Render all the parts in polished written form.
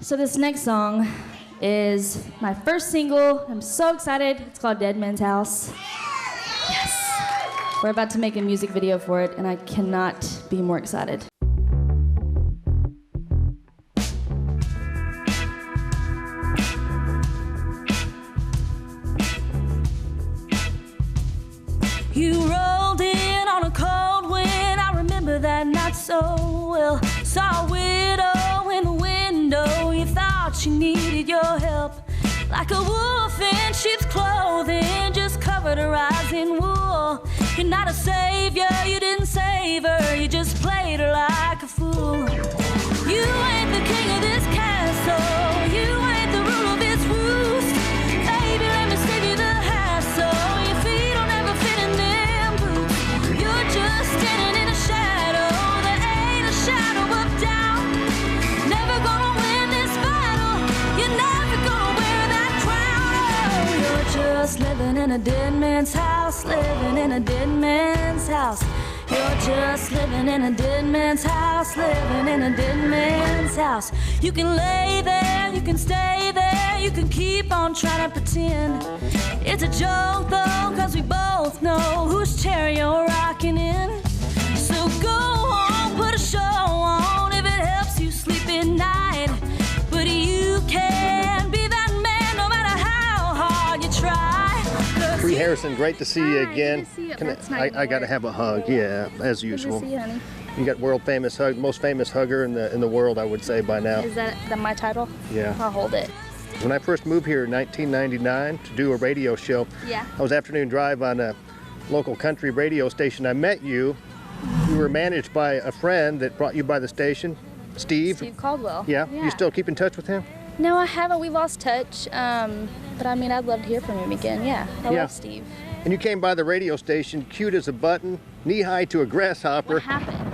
So this next song is my first single. I'm so excited. It's called Dead Man's House. Yes. We're about to make a music video for it, and I cannot be more excited. You rolled in on a cold wind, I remember that not so well. Saw a widow in the window, you thought she needed your help. Like a wolf in sheep's clothing, just covered her eyes in wool. You're not a savior, you didn't save her, you just played her like a fool. You ain't the king of this castle, you ain't the ruler of this roost. Baby, let me save you the hassle, your feet don't ever fit in them boots. You're just standing in a shadow, there ain't a shadow of doubt. Never gonna win this battle, you're never gonna wear that crown. Oh, you're just living in a dead man's house, living in a dead man's house. You're just living in a dead man's house, living in a dead man's house. You can lay there, you can stay there, you can keep on trying to pretend. It's a joke though, cause we both know whose chair you're rocking in. So go on, put a show on if it helps you sleep at night. But you can't be that man no matter how hard you try. Kree Harrison, great to see you again. Good to see you. I got to have a hug, yeah, as usual. Good to see you, honey. You got world famous hug, most famous hugger in the world, I would say by now. Is that my title? Yeah. I'll hold it. When I first moved here in 1999 to do a radio show, Yeah. I was afternoon drive on a local country radio station. I met you. You were managed by a friend that brought you by the station, Steve. Steve Caldwell. Yeah. You still keep in touch with him? No, I haven't. We've lost touch. But I mean, I'd love to hear from him again. Yeah. I love Steve. And you came by the radio station, cute as a button, knee-high to a grasshopper. What happened?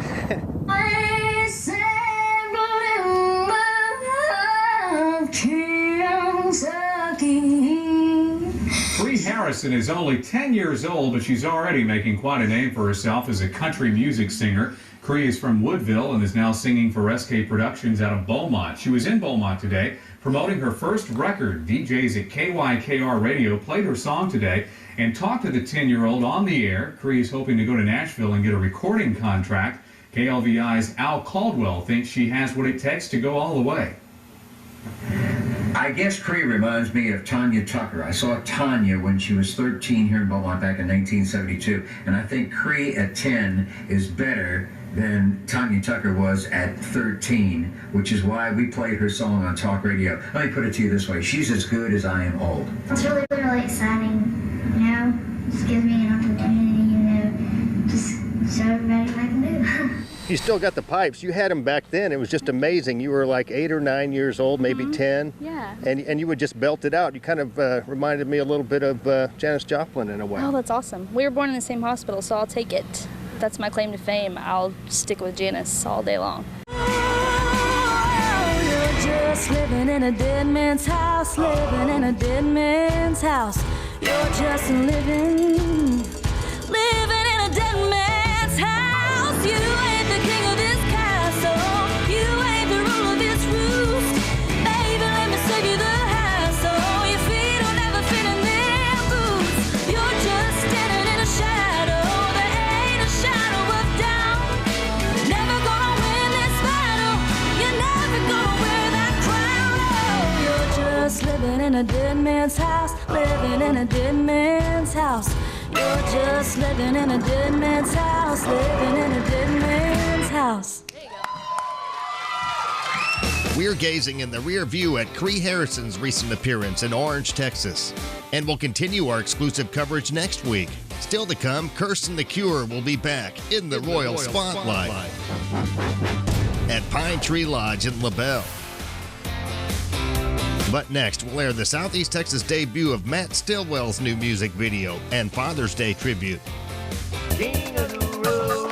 Kree Harrison is only 10 years old, but she's already making quite a name for herself as a country music singer. Kree is from Woodville and is now singing for SK Productions out of Beaumont. She was in Beaumont today promoting her first record. DJs at KYKR Radio played her song today and talked to the 10-year-old on the air. Kree is hoping to go to Nashville and get a recording contract. KLVI's Al Caldwell thinks she has what it takes to go all the way. I guess Kree reminds me of Tanya Tucker. I saw Tanya when she was 13 here in Beaumont back in 1972, and I think Kree at 10 is better than Tanya Tucker was at 13, which is why we played her song on talk radio. Let me put it to you this way. She's as good as I am old. It's really, really exciting, you know? Just gives me an opportunity, you know, just show everybody what I can do. You still got the pipes. You had them back then. It was just amazing. You were like 8 or 9 years old, maybe 10. Yeah. And you would just belt it out. You kind of reminded me a little bit of Janis Joplin in a way. Oh, that's awesome. We were born in the same hospital, so I'll take it. That's my claim to fame. I'll stick with Janis all day long. Oh, you're just living in a dead man's house, living in a dead man's house. You're just living in a dead man's house. You ain't the king of this castle. You ain't the ruler of this roost. Baby, let me save you the hassle. Your feet don't ever fit in them boots. You're just standing in a shadow. There ain't a shadow of doubt. Never gonna win this battle. You're never gonna wear that crown. Oh, you're just living in a dead man's house, living in a dead man's house. You're just living in a dead man's house, living in a dead man's house. We're gazing in the rear view at Kree Harrison's recent appearance in Orange, Texas. And we'll continue our exclusive coverage next week. Still to come, Kirsten the Cure will be back in the Royal Spotlight at Pine Tree Lodge in LaBelle. But next, we'll air the Southeast Texas debut of Matt Stillwell's new music video and Father's Day tribute. King of the road.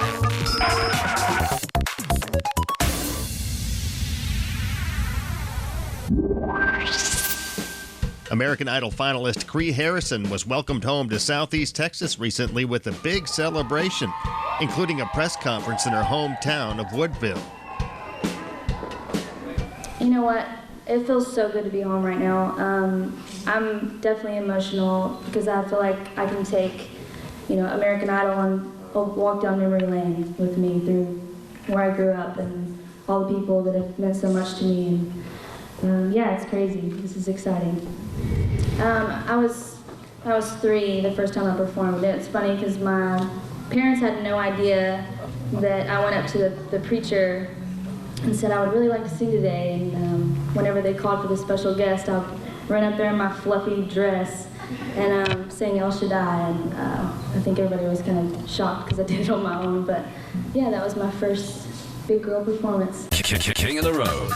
American Idol finalist Kree Harrison was welcomed home to Southeast Texas recently with a big celebration, including a press conference in her hometown of Woodville. You know what? It feels so good to be home right now. I'm definitely emotional because I feel like I can take, American Idol and walk down memory lane with me through where I grew up and all the people that have meant so much to me. And yeah, it's crazy. This is exciting. I was 3 the first time I performed. It's funny because my parents had no idea that I went up to the preacher and said I would really like to sing today, and whenever they called for the special guest, I'd run up there in my fluffy dress and sing El Shaddai, and I think everybody was kind of shocked because I did it on my own, but yeah, that was my first big girl performance. King of the Road.